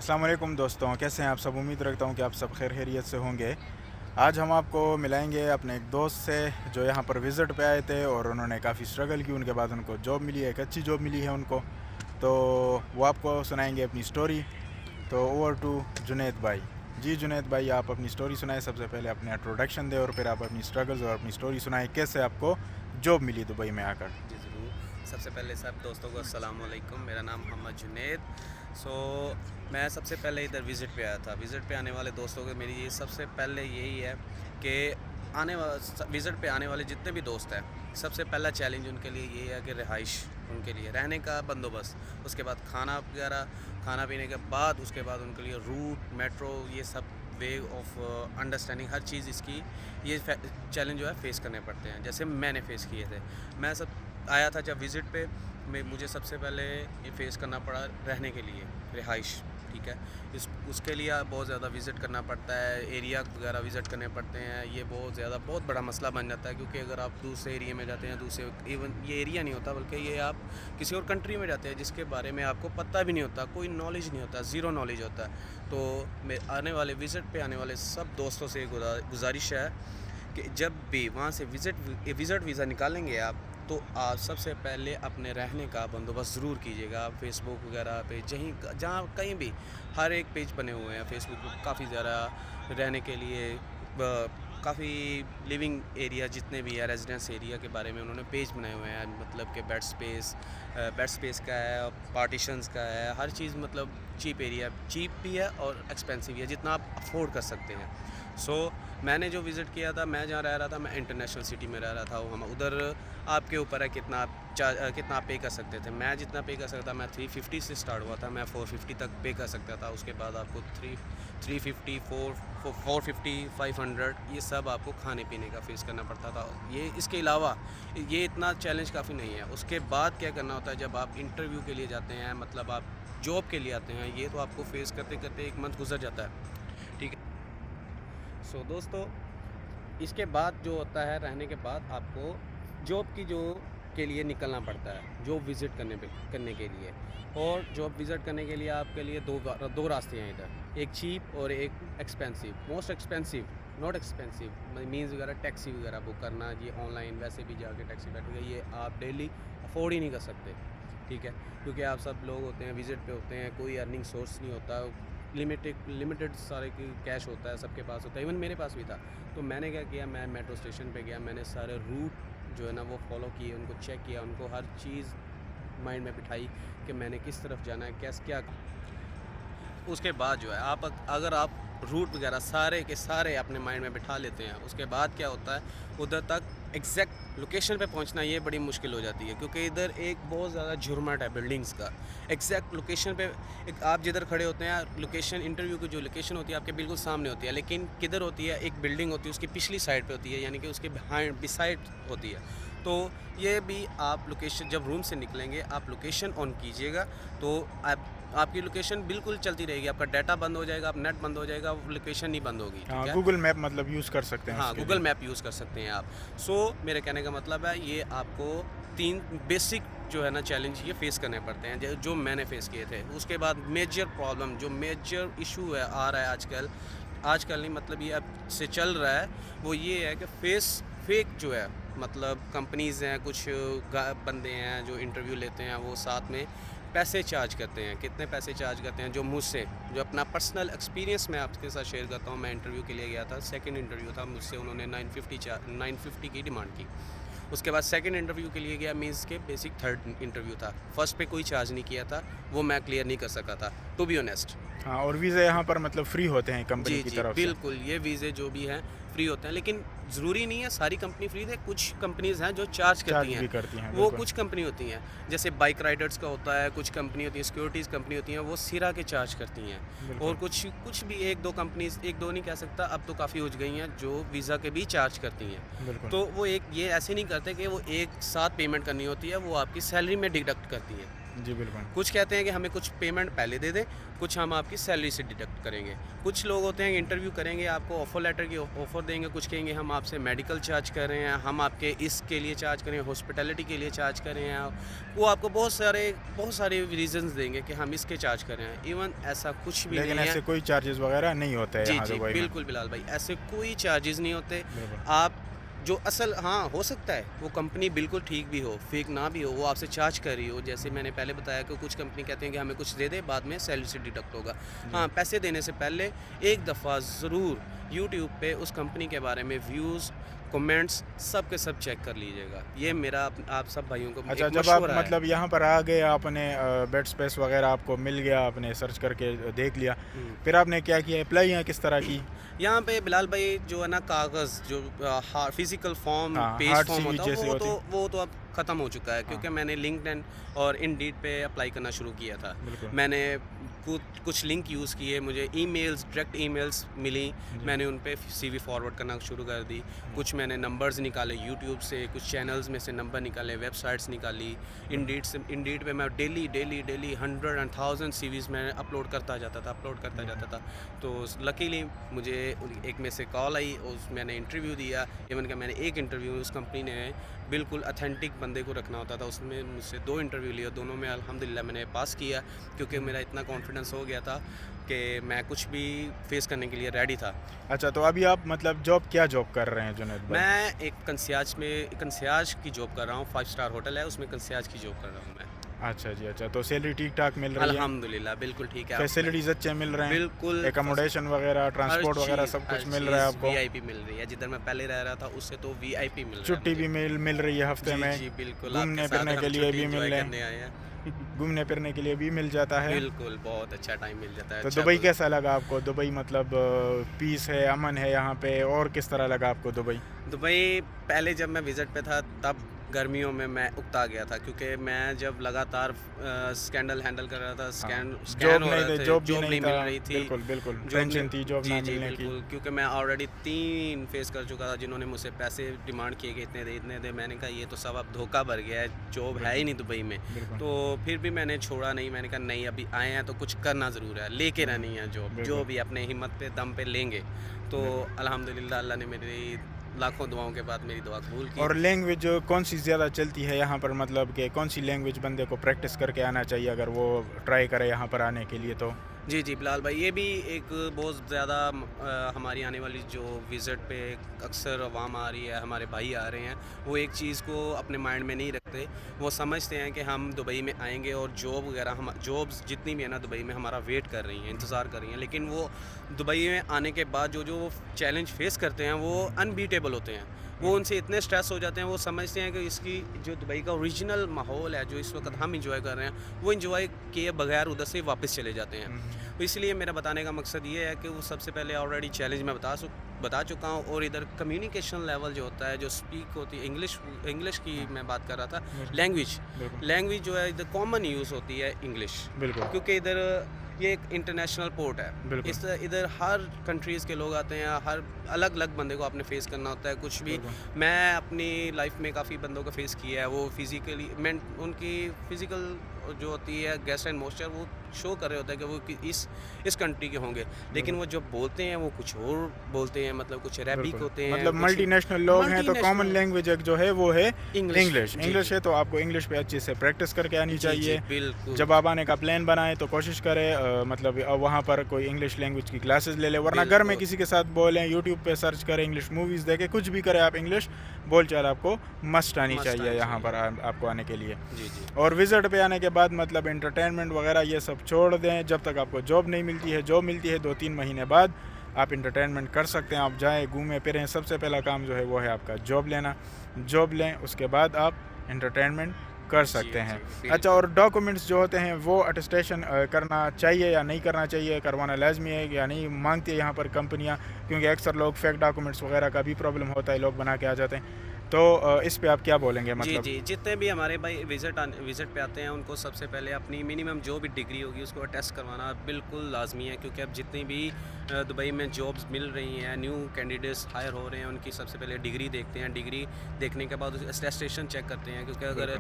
अस्सलाम वालेकुम दोस्तों, कैसे हैं आप सब। उम्मीद रखता हूं कि आप सब खैर खैरियत से होंगे। आज हम आपको मिलाएंगे अपने एक दोस्त से जो यहाँ पर विज़िट पे आए थे और उन्होंने काफ़ी स्ट्रगल की। उनके बाद उनको जॉब मिली है, एक अच्छी जॉब मिली है उनको। तो वो आपको सुनाएंगे अपनी स्टोरी। तो ओवर टू जुनैद भाई। जी जुनैद भाई, आप अपनी स्टोरी सुनाएं। सबसे पहले अपने इंट्रोडक्शन दें और फिर आप अपनी स्ट्रगल्स और अपनी स्टोरी सुनाएं, कैसे आपको जॉब मिली दुबई में आकर। जी ज़रूर। सबसे पहले सब दोस्तों को अस्सलाम वालेकुम। मेरा नाम मोहम्मद जुनैद। सो मैं सबसे पहले इधर विज़िट पे आया था। विज़िट पे आने वाले दोस्तों को मेरी ये सबसे पहले यही है कि विज़िट पे आने वाले जितने भी दोस्त हैं, सबसे पहला चैलेंज उनके लिए ये है कि रिहाइश, उनके लिए रहने का बंदोबस्त, उसके बाद खाना वगैरह, खाना पीने के बाद उसके बाद उनके लिए रूट, मेट्रो, ये सब वे ऑफ अंडरस्टैंडिंग, हर चीज़ इसकी ये चैलेंज जो है फ़ेस करने पड़ते हैं, जैसे मैंने फ़ेस किए थे। मैं सब आया था जब विज़िट पे, मुझे सबसे पहले ये फ़ेस करना पड़ा रहने के लिए, रिहाइश, ठीक है। इस उसके लिए बहुत ज़्यादा विज़िट करना पड़ता है, एरिया वगैरह विज़िट करने पड़ते हैं। ये बहुत बड़ा मसला बन जाता है, क्योंकि अगर आप दूसरे एरिया में जाते हैं, दूसरे इवन ये एरिया नहीं होता बल्कि ये आप किसी और कंट्री में जाते हैं जिसके बारे में आपको पता भी नहीं होता, कोई नॉलेज नहीं होता, ज़ीरो नॉलेज होता है। तो मैं आने वाले विज़िट पे आने वाले सब दोस्तों से गुजारिश है कि जब भी वहाँ से विज़िट वीज़ा निकालेंगे आप, तो आप सबसे पहले अपने रहने का बंदोबस्त ज़रूर कीजिएगा। आप फेसबुक वगैरह पे जहाँ कहीं भी हर एक पेज बने हुए हैं फेसबुक पे, काफ़ी ज़्यादा रहने के लिए काफ़ी लिविंग एरिया जितने भी है, रेजिडेंस एरिया के बारे में उन्होंने पेज बनाए हुए हैं। मतलब कि बेड स्पेस का है, पार्टीशंस का है, हर चीज़। मतलब चीप भी है और एक्सपेंसिव भी है, जितना आप अफोर्ड कर सकते हैं। सो मैंने जो विज़िट किया था, मैं जहाँ रह रहा था, मैं इंटरनेशनल सिटी में रह रहा था। हम उधर आपके ऊपर है कितना आप पे कर सकते थे। मैं जितना पे कर सकता, मैं 350 से स्टार्ट हुआ था, मैं 450 तक पे कर सकता था। उसके बाद आपको 350, 450, 500, ये सब आपको खाने पीने का फेस करना पड़ता था। ये इसके अलावा ये इतना चैलेंज काफ़ी नहीं है। उसके बाद क्या करना होता है, जब आप इंटरव्यू के लिए जाते हैं, मतलब आप जॉब के लिए आते हैं, ये तो आपको फेस करते करते 1 मंथ गुजर जाता है, ठीक है। सो दोस्तों, इसके बाद जो होता है, रहने के बाद आपको जॉब की जो के लिए निकलना पड़ता है, जॉब विज़िट करने के लिए। और जॉब विज़िट करने के लिए आपके लिए दो रास्ते हैं इधर, एक चीप और एक expensive. Most expensive, not expensive means वगैरह टैक्सी वगैरह बुक करना, ये ऑनलाइन वैसे भी जाके टैक्सी बैठेगा, ये आप डेली अफोर्ड ही नहीं कर सकते, ठीक है। क्योंकि आप सब लोग होते हैं, विज़िट पे होते हैं, कोई अर्निंग सोर्स नहीं होता, लिमिटेड सारे की कैश होता है, सबके पास होता है, इवन मेरे पास भी था। तो मैंने क्या किया, मैं मेट्रो स्टेशन पे गया, मैंने सारे रूट जो है ना वो फॉलो किए, उनको चेक किया, उनको हर चीज़ माइंड में बिठाई कि मैंने किस तरफ जाना है, कैस क्या। उसके बाद जो है अगर आप रूट वगैरह सारे के सारे अपने माइंड में बिठा लेते हैं, उसके बाद क्या होता है, उधर तक एग्जैक्ट लोकेशन पे पहुंचना ये बड़ी मुश्किल हो जाती है, क्योंकि इधर एक बहुत ज़्यादा झुरमट है बिल्डिंग्स का। एग्जैक्ट लोकेशन पे आप जिधर खड़े होते हैं, लोकेशन इंटरव्यू की जो लोकेशन होती है आपके बिल्कुल सामने होती है, लेकिन किधर होती है, एक बिल्डिंग होती है उसकी पिछली साइड पे होती है, यानी कि उसके बिसाइड होती है। तो ये भी आप लोकेशन जब रूम से निकलेंगे, आप लोकेशन ऑन कीजिएगा, तो आपकी लोकेशन बिल्कुल चलती रहेगी। आपका डाटा बंद हो जाएगा, आप नेट बंद हो जाएगा, लोकेशन नहीं बंद होगी, ठीक हाँ, है। गूगल मैप मतलब यूज़ कर सकते हैं हाँ, उसके गूगल लिए। मैप यूज़ कर सकते हैं आप। सो मेरे कहने का मतलब है, ये आपको 3 बेसिक जो है ना चैलेंज ये फ़ेस करने पड़ते हैं, जो मैंने फ़ेस किए थे। उसके बाद मेजर प्रॉब्लम, जो मेजर इशू है आ रहा है आजकल नहीं, मतलब ये अब से चल रहा है, वो ये है कि फेक जो है, मतलब कंपनीज़ हैं, कुछ बंदे हैं जो इंटरव्यू लेते हैं, वो साथ में पैसे चार्ज करते हैं। कितने पैसे चार्ज करते हैं, जो मुझसे, जो अपना पर्सनल एक्सपीरियंस मैं आपके साथ शेयर करता हूँ। मैं इंटरव्यू के लिए गया था, सेकंड इंटरव्यू था, मुझसे उन्होंने 950 की डिमांड की। उसके बाद सेकंड इंटरव्यू के लिए गया, मीन्स के बेसिक थर्ड इंटरव्यू था। फर्स्ट पे कोई चार्ज नहीं किया था, वो मैं क्लियर नहीं कर सका था, टू बी ऑनेस्ट। हाँ, और वीज़ा यहाँ पर मतलब फ्री होते हैं कंपनी जी, की जी, तरफ से। बिल्कुल, ये वीज़े जो भी हैं फ्री होते हैं, लेकिन ज़रूरी नहीं है सारी कंपनी फ्री दे। कुछ कंपनीज़ हैं जो चार्ज करती चार्ज हैं, भी करती हैं, वो बिल्कुल। कुछ कंपनी होती हैं, जैसे बाइक राइडर्स का होता है, कुछ कंपनी होती हैं, सिक्योरिटीज़ कंपनी होती हैं, वो सिरा के चार्ज करती हैं। और बिल्कुल। कुछ भी 1-2 कंपनीज़, 1-2 नहीं कह सकता, अब तो काफ़ी हो गई हैं, जो वीज़ा के भी चार्ज करती हैं। बिल्कुल। तो वो ये ऐसे नहीं करते कि वो एक साथ पेमेंट करनी होती है, वो आपकी सैलरी में डिडक्ट करती हैं। जी बिल्कुल। कुछ कहते हैं कि हमें कुछ पेमेंट पहले दे दें, कुछ हम आपकी सैलरी से डिडक्ट करेंगे। कुछ लोग होते हैं इंटरव्यू करेंगे, आपको ऑफ़र लेटर की ऑफ़र देंगे, कुछ कहेंगे हम आपसे मेडिकल चार्ज कर रहे हैं, हम आपके इसके लिए चार्ज कर रहे हैं, हॉस्पिटैलिटी के लिए चार्ज कर रहे हैं। वो आपको बहुत सारे रीज़न्स देंगे कि हम इसके चार्ज कर रहे हैं। इवन ऐसा कुछ भी लेकिन नहीं ऐसे है। कोई चार्जेस वगैरह नहीं होते हैं जी, यहाँ जी, दुबई में? बिल्कुल बिलाल भाई, ऐसे कोई चार्जेज़ नहीं होते। बिल्कुल। आप जो असल हाँ, हो सकता है वो कंपनी बिल्कुल ठीक भी हो, फेक ना भी हो, वो आपसे चार्ज कर रही हो। जैसे मैंने पहले बताया कि कुछ कंपनी कहते हैं कि हमें कुछ दे दे, बाद में सैलरी से डिडक्ट होगा। हाँ, पैसे देने से पहले एक दफ़ा ज़रूर यूट्यूब पे उस कंपनी के बारे में व्यूज़, कमेंट्स सब के सब चेक कर लीजिएगा। ये मेरा आप सब भाइयों को अच्छा, एक जब आप मशवरा है। मतलब यहाँ पर आ गए, आपने बेड स्पेस वगैरह आपको मिल गया, आपने सर्च करके देख लिया, हुँ। फिर आपने क्या किया? अप्लाई किस तरह की? यहाँ पे बिलाल भाई जो है ना, कागज़ जो फिज़िकल फॉर्म, हाँ, पेज हार्ड फॉर्म सीवी होता है, जैसी होती। वो तो अब ख़त्म हो चुका है, हाँ, क्योंकि मैंने लिंक्डइन और इंडीड पे अप्लाई करना शुरू किया था। बिल्कुल। मैंने कुछ लिंक यूज़ किए, मुझे ईमेल्स, डायरेक्ट ईमेल्स मिली, जी। मैंने उन पे सीवी फॉरवर्ड करना शुरू कर दी। कुछ मैंने नंबर्स निकाले यूट्यूब से, कुछ चैनल्स में से नंबर निकाले, वेबसाइट्स निकाली। इंडीड पे मैं डेली 100 एंड 1000 सीवीज़ मैं अपलोड करता जाता था। तो लकीली मुझे एक में से कॉल आई, मैंने इंटरव्यू दिया। इवन कि मैंने एक इंटरव्यू, उस कंपनी ने बिल्कुल ऑथेंटिक बंदे को रखना होता था, उसमें मुझसे 2 इंटरव्यू लिए, दोनों में अल्हम्दुलिल्लाह मैंने पास किया, क्योंकि मेरा इतना कॉन्फिडेंस हो गया था कि मैं कुछ भी फेस करने के लिए रेडी था। अच्छा, तो अभी आप मतलब क्या जॉब कर रहे हैं जुनैद भाई? मैं एक कंसियाज की जॉब कर रहा हूँ, 5 स्टार होटल है, उसमें कंसियाज की जॉब कर रहा हूँ मैं। अच्छा जी, अच्छा, तो सैलरी ठीक ठाक मिल रही है? अल्हम्दुलिल्लाह बिल्कुल ठीक है। फैसिलिटीज़ अच्छे मिल रहे हैं? बिल्कुल एकोमोडेशन वगैरह, ट्रांसपोर्ट वगैरह सब कुछ मिल रहा है आपको? वीआईपी मिल रही है, जिधर मैं पहले रह रहा था उससे तो वीआईपी मिल रहा है छुट्टी मुझे। भी मिल रही है हफ्ते जी, में? जी, बिल्कुल, घूमने आपके साथ फिरने हम के लिए छुट्टी भी मिल एन्जॉय रहे करने आए हैं। हैं? घूमने फिरने के लिए भी मिल जाता है? बिल्कुल, बहुत अच्छा टाइम मिल जाता है। तो अच्छा दुबई कैसा लगा आपको? दुबई मतलब पीस है, अमन है यहाँ पे, और किस तरह लगा आपको दुबई? दुबई पहले जब मैं विज़िट पे था, तब गर्मियों में मैं उकता गया था, क्योंकि मैं जब लगातार स्कैंडल हैंडल कर रहा था, हाँ, स्कैन हो रहे थे, जॉब भी जॉब नहीं नहीं मिल था। रही थी। बिल्कुल, बिल्कुल, जॉब टेंशन नहीं थी जॉब जी, ना जी, मिलने की। बिल्कुल, क्योंकि मैं ऑलरेडी 3 फेस कर चुका था, जिन्होंने मुझसे पैसे डिमांड किए कि इतने दे। मैंने कहा ये तो सब अब धोखा भर गया है, जॉब है ही नहीं दुबई में। बिल्कुल, तो फिर भी मैंने छोड़ा नहीं, मैंने कहा नहीं, अभी आए हैं तो कुछ करना ज़रूर है, लेके रहनी है जॉब, बिल्कुल। जो भी अपने हिम्मत पे दम पे लेंगे। तो अल्हम्दुलिल्लाह अल्लाह ने मेरी लाखों दुआओं के बाद मेरी दुआ कबूल की। और लैंग्वेज कौन सी ज़्यादा चलती है यहाँ पर, मतलब कि कौन सी लैंग्वेज बंदे को प्रैक्टिस करके आना चाहिए अगर वो ट्राई करे यहाँ पर आने के लिए तो? जी, जी, बिलाल भाई, ये भी एक बहुत ज़्यादा हमारी आने वाली जो विज़िट पे अक्सर अवाम आ रही है, हमारे भाई आ रहे हैं, वो एक चीज़ को अपने माइंड में नहीं रखते। वो समझते हैं कि हम दुबई में आएंगे और जॉब वगैरह, हम जॉब्स जितनी भी है ना दुबई में, हमारा वेट कर रही हैं, इंतज़ार कर रही हैं। लेकिन वो दुबई में आने के बाद जो चैलेंज फेस करते हैं, वो अनबीटेबल होते हैं। वो उनसे इतने स्ट्रेस हो जाते हैं, वो समझते हैं कि इसकी जो दुबई का ओरिजिनल माहौल है, जो इस वक्त हम इंजॉय कर रहे हैं, वो इंजॉय किए बगैर उधर से वापस चले जाते हैं। तो इसलिए मेरा बताने का मकसद ये है कि वो सबसे पहले ऑलरेडी चैलेंज मैं बता चुका हूँ, और इधर कम्युनिकेशन लेवल जो होता है, जो स्पीक होती है, इंग्लिश की मैं बात कर रहा था, बिल्कुल, लैंग्वेज जो है इधर कॉमन यूज़ होती है इंग्लिश, बिल्कुल, क्योंकि इधर ये एक इंटरनेशनल पोर्ट है। बिल्कुल, इधर हर कंट्रीज़ के लोग आते हैं, हर अलग अलग बंदे को आपने फेस करना होता है कुछ भी। बिल्कुल। मैं अपनी लाइफ में काफ़ी बंदों को फेस किया है, वो फिज़िकली उनकी फ़िज़िकल जो होती है गेस्ट एंड मोस्चर, वो शो कर रहे होते हैं कि वो इस कंट्री के होंगे, लेकिन वो जब बोलते हैं वो कुछ और बोलते हैं, मतलब कुछ अरेबिक बिल्कुल। होते हैं, मतलब कुछ मल्टीनेशनल लोग हैं, तो कॉमन मल्टीनेशनल लैंग्वेज एक जो है वो है इंग्लिश। इंग्लिश। जी, इंग्लिश जी। है तो आपको इंग्लिश पे अच्छे से प्रैक्टिस करके आनी जी, चाहिए। जी, बिल्कुल। जब आप आने का प्लान बनाएं तो कोशिश करें मतलब वहाँ पर कोई इंग्लिश लैंग्वेज की क्लासेस ले लें, वरना घर में बिल्कुल। किसी के साथ बोलें, यूट्यूब पे सर्च करें, इंग्लिश मूवीज़ देखें, कुछ भी करें आप, इंग्लिश बोलचाल आपको मस्ट आनी मस्ट चाहिए आनी यहाँ पर चाहिए। आपको आने के लिए। जी, जी। और विज़िट पे आने के बाद मतलब एंटरटेनमेंट वगैरह ये सब छोड़ दें, जब तक आपको जॉब नहीं मिलती है। जॉब मिलती है 2-3 महीने बाद, आप एंटरटेनमेंट कर सकते हैं, आप जाएं घूमें फिरें। सबसे पहला काम जो है वो है आपका जॉब लेना। जॉब लें, उसके बाद आप एंटरटेनमेंट कर सकते जी, हैं। जी, अच्छा, और डॉक्यूमेंट्स जो होते हैं वो अटेस्टेशन करना चाहिए या नहीं करना चाहिए, करवाना लाजमी है या नहीं, मांगती है यहाँ पर कंपनियाँ? क्योंकि अक्सर लोग फेक डॉक्यूमेंट्स वगैरह का भी प्रॉब्लम होता है, लोग बना के आ जाते हैं। तो इस पे आप क्या बोलेंगे? जी, मतलब जी, जितने भी हमारे भाई विज़िट पे आते हैं, उनको सबसे पहले अपनी मिनिमम जो भी डिग्री होगी उसको अटेस्ट करवाना बिल्कुल लाजमी है, क्योंकि अब जितनी भी दुबई में जॉब्स मिल रही हैं, न्यू कैंडिडेट्स हायर हो रहे हैं, उनकी सबसे पहले डिग्री देखते हैं। डिग्री देखने के बाद अटेस्टेशन चेक करते हैं, क्योंकि अगर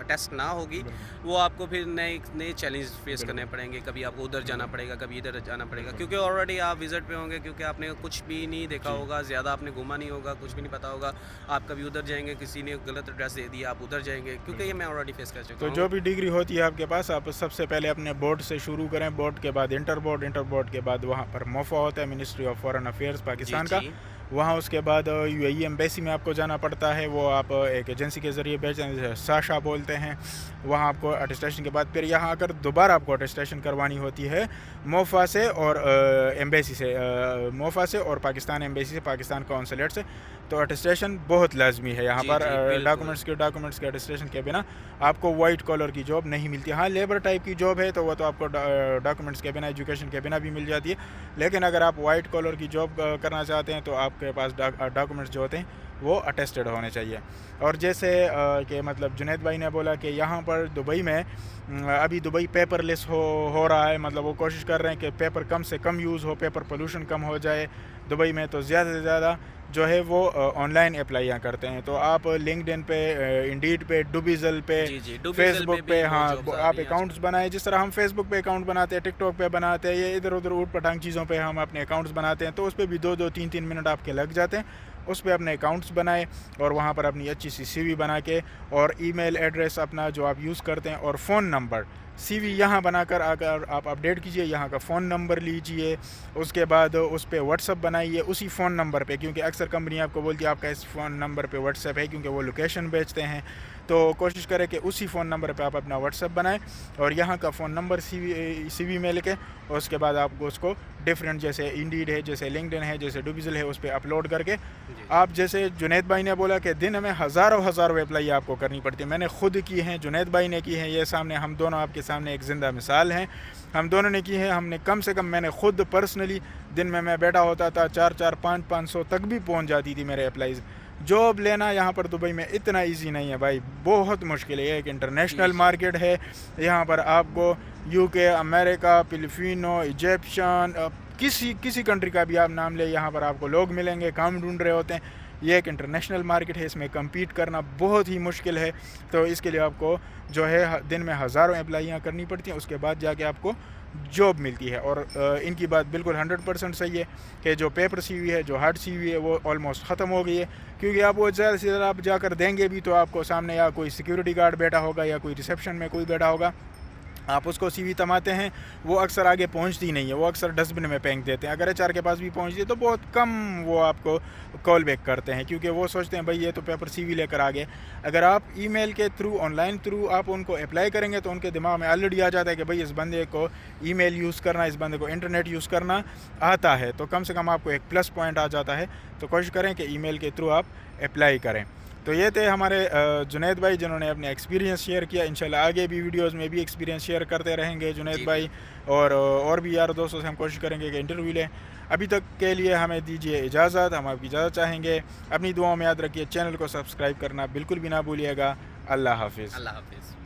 टेस्ट ना होगी वो आपको फिर नए नए चैलेंज फेस करने पड़ेंगे। कभी आपको उधर जाना पड़ेगा, कभी इधर जाना पड़ेगा, क्योंकि ऑलरेडी आप विज़िट पे होंगे, क्योंकि आपने कुछ भी नहीं देखा होगा, ज़्यादा आपने घूमा नहीं होगा, कुछ भी नहीं पता होगा। आप कभी उधर जाएंगे, किसी ने गलत एड्रेस दे दिया, आप उधर जाएंगे, क्योंकि ये मैं ऑलरेडी फेस कर चुका तो हूँ। जो भी डिग्री होती है आपके पास, आप सबसे पहले अपने बोर्ड से शुरू करें, बोर्ड के बाद इंटर बोर्ड, इंटर बोर्ड के बाद वहाँ पर मोफा होता है, ministry of foreign affairs Pakistan का। वहाँ उसके बाद यूएई एम्बेसी में आपको जाना पड़ता है, वो आप एक एजेंसी के ज़रिए भेजते हैं, साशा बोलते हैं। वहाँ आपको अटेस्टेशन के बाद फिर यहाँ आकर दोबारा आपको अटेस्टेशन करवानी होती है मोफा से और एम्बेसी से, मोफा से और पाकिस्तान एम्बेसी से, पाकिस्तान कौंसलेट से। तो अटेस्टेशन बहुत लाजमी है यहाँ पर। डॉक्यूमेंट्स के अटेस्टेशन के बिना आपको वाइट कॉलर की जॉब नहीं मिलती। हाँ, लेबर टाइप की जॉब है तो वो तो आपको डॉक्यूमेंट्स के बिना, एजुकेशन के बिना भी मिल जाती है। लेकिन अगर आप वाइट कॉलर की जॉब करना चाहते हैं तो आपके पास डॉक्यूमेंट्स जो होते हैं वो अटेस्टेड होने चाहिए। और जैसे कि मतलब जुनैद भाई ने बोला कि यहाँ पर दुबई में अभी दुबई पेपरलेस हो रहा है, मतलब वो कोशिश कर रहे हैं कि पेपर कम से कम यूज़ हो, पेपर पोल्यूशन कम हो जाए दुबई में। तो ज़्यादा से ज़्यादा जो है वो ऑनलाइन अप्लाइयाँ करते हैं। तो आप लिंक्डइन पे, इंडीड पे, डुबिज़ल पे, फेसबुक पे, हाँ आप अकाउंट्स बनाए। जिस तरह हम फेसबुक पे अकाउंट बनाते हैं, टिकटॉक पे बनाते हैं, ये इधर उधर ऊट पटांग चीज़ों पे हम अपने अकाउंट्स बनाते हैं, तो उस पर भी 2-2, 3-3 मिनट आपके लग जाते हैं। उस पर अपने अकाउंट्स बनाए और वहाँ पर अपनी अच्छी सी CV बना के, और ईमेल एड्रेस अपना जो आप यूज़ करते हैं, और फ़ोन नंबर, CV यहाँ बनाकर अगर आप अपडेट कीजिए, यहाँ का फ़ोन नंबर लीजिए, उसके बाद उस पर व्हाट्सअप बनाइए उसी फ़ोन नंबर पे, क्योंकि अक्सर कंपनी आपको बोलती है आपका इस फ़ोन नंबर पे व्हाट्सअप है, क्योंकि वो लोकेशन बेचते हैं। तो कोशिश करें कि उसी फ़ोन नंबर पे आप अपना व्हाट्सअप बनाएं और यहाँ का फ़ोन नंबर CV में लिखें, और उसके बाद आपको उसको डिफरेंट, जैसे इंडीड है, जैसे लिंक्डइन है, जैसे डुबिज़ल है, उस पर अपलोड करके आप, जैसे जुनैद भाई ने बोला कि दिन में हज़ारों अप्लाई आपको करनी पड़ती है। मैंने खुद की हैं, जुनैद भाई ने की हैं, ये सामने हम दोनों आपके सामने एक ज़िंदा मिसाल हैं, हम दोनों ने की है। हमने कम से कम, मैंने खुद पर्सनली दिन में मैं बैठा होता था, 4-4, 500 तक भी पहुंच जाती थी मेरे अप्लाईज़। जॉब लेना यहाँ पर दुबई में इतना इजी नहीं है भाई, बहुत मुश्किल है। एक इंटरनेशनल मार्केट है यहाँ पर, आपको UK, अमेरिका, फिलिपिनो, इजिप्शियन, किसी कंट्री का भी आप नाम ले, यहाँ पर आपको लोग मिलेंगे, काम ढूंढ रहे होते हैं। ये एक इंटरनेशनल मार्केट है, इसमें कम्पीट करना बहुत ही मुश्किल है। तो इसके लिए आपको जो है दिन में हज़ारों अप्लाइयाँ करनी पड़ती हैं, उसके बाद जाके आपको जॉब मिलती है। और इनकी बात बिल्कुल 100% सही है कि जो पेपर CV है, जो हार्ड CV है, वो ऑलमोस्ट ख़त्म हो गई है, क्योंकि आप वो ज़्यादा से ज़्यादा आप जाकर देंगे भी तो आपको सामने या कोई सिक्योरिटी गार्ड बैठा होगा या कोई रिसेप्शन में कोई बैठा होगा, आप उसको CV तमाते हैं, वो अक्सर आगे पहुंचती नहीं है, वो अक्सर डस्टबिन में फेंक देते हैं। अगर HR के पास भी पहुंचती है तो बहुत कम वो आपको कॉल बैक करते हैं, क्योंकि वो सोचते हैं भाई ये तो पेपर CV लेकर आ गए। अगर आप ईमेल के थ्रू, ऑनलाइन थ्रू आप उनको अप्लाई करेंगे तो उनके दिमाग में ऑलरेडी आ जाता है कि भाई इस बंदे को ईमेल यूज़ करना, इस बंदे को इंटरनेट यूज़ करना आता है, तो कम से कम आपको एक प्लस पॉइंट आ जाता है। तो कोशिश करें कि ईमेल के थ्रू आप अप्लाई करें। तो ये थे हमारे जुनैद भाई, जिन्होंने अपने एक्सपीरियंस शेयर किया। इंशाल्लाह आगे भी वीडियोस में भी एक्सपीरियंस शेयर करते रहेंगे जुनैद भाई, और भी यार दोस्तों से हम कोशिश करेंगे कि इंटरव्यू लें। अभी तक के लिए हमें दीजिए इजाज़त, हम आपकी इजाज़त चाहेंगे। अपनी दुआओं में याद रखिए, चैनल को सब्सक्राइब करना बिल्कुल भी ना भूलिएगा। अल्लाह हाफिज़। अल्लाह हाफिज़।